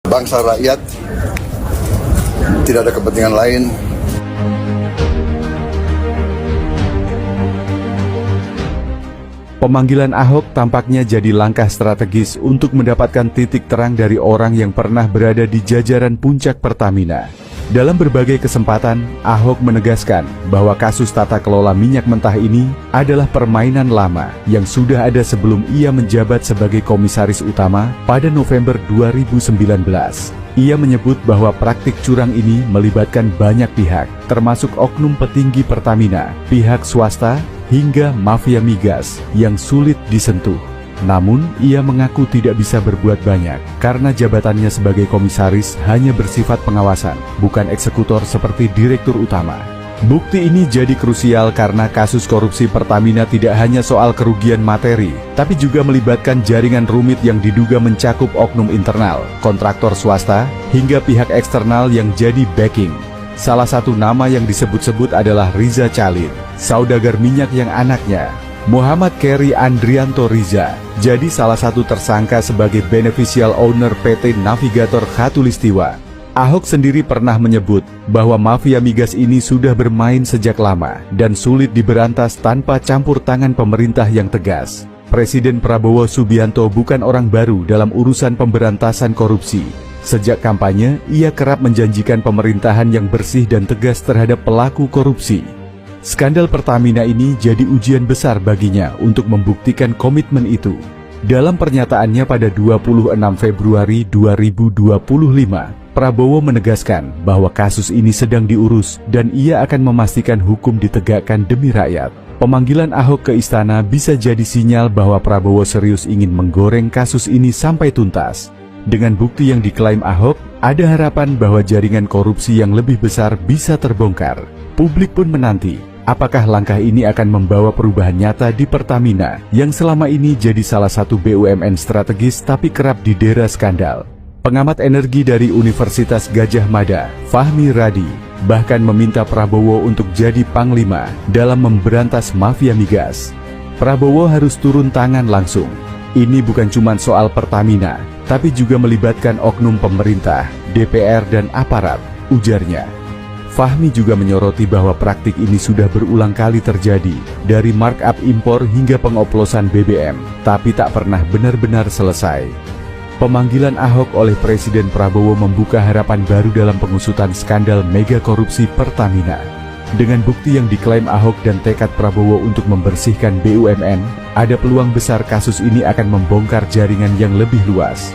Bangsa rakyat tidak ada kepentingan lain. Pemanggilan Ahok tampaknya jadi langkah strategis untuk mendapatkan titik terang dari orang yang pernah berada di jajaran puncak Pertamina. Dalam berbagai kesempatan, Ahok menegaskan bahwa kasus tata kelola minyak mentah ini adalah permainan lama yang sudah ada sebelum ia menjabat sebagai komisaris utama pada November 2019. Ia menyebut bahwa praktik curang ini melibatkan banyak pihak, termasuk oknum petinggi Pertamina, pihak swasta, hingga mafia migas yang sulit disentuh. Namun, ia mengaku tidak bisa berbuat banyak karena jabatannya sebagai komisaris hanya bersifat pengawasan, bukan eksekutor seperti direktur utama. Bukti ini jadi krusial karena kasus korupsi Pertamina tidak hanya soal kerugian materi, tapi juga melibatkan jaringan rumit yang diduga mencakup oknum internal, kontraktor swasta, hingga pihak eksternal yang jadi backing. Salah satu nama yang disebut-sebut adalah Riza Chalin, saudagar minyak yang anaknya, Muhammad Keri Andrianto Riza, jadi salah satu tersangka sebagai beneficial owner PT Navigator Khatulistiwa. Ahok sendiri pernah menyebut bahwa mafia migas ini sudah bermain sejak lama dan sulit diberantas tanpa campur tangan pemerintah yang tegas. Presiden Prabowo Subianto bukan orang baru dalam urusan pemberantasan korupsi. Sejak kampanye, ia kerap menjanjikan pemerintahan yang bersih dan tegas terhadap pelaku korupsi. Skandal Pertamina ini jadi ujian besar baginya untuk membuktikan komitmen itu. Dalam pernyataannya pada 26 Februari 2025, Prabowo menegaskan bahwa kasus ini sedang diurus dan ia akan memastikan hukum ditegakkan demi rakyat. Pemanggilan Ahok ke istana bisa jadi sinyal bahwa Prabowo serius ingin menggoreng kasus ini sampai tuntas. Dengan bukti yang diklaim Ahok, ada harapan bahwa jaringan korupsi yang lebih besar bisa terbongkar. Publik pun menanti, apakah langkah ini akan membawa perubahan nyata di Pertamina yang selama ini jadi salah satu BUMN strategis tapi kerap didera skandal. Pengamat energi dari Universitas Gadjah Mada, Fahmi Radi, bahkan meminta Prabowo untuk jadi panglima dalam memberantas mafia migas. Prabowo harus turun tangan langsung. Ini bukan cuma soal Pertamina, tapi juga melibatkan oknum pemerintah, DPR dan aparat, ujarnya. Fahmi juga menyoroti bahwa praktik ini sudah berulang kali terjadi, dari markup impor hingga pengoplosan BBM, tapi tak pernah benar-benar selesai. Pemanggilan Ahok oleh Presiden Prabowo membuka harapan baru dalam pengusutan skandal mega korupsi Pertamina. Dengan bukti yang diklaim Ahok dan tekad Prabowo untuk membersihkan BUMN, ada peluang besar kasus ini akan membongkar jaringan yang lebih luas.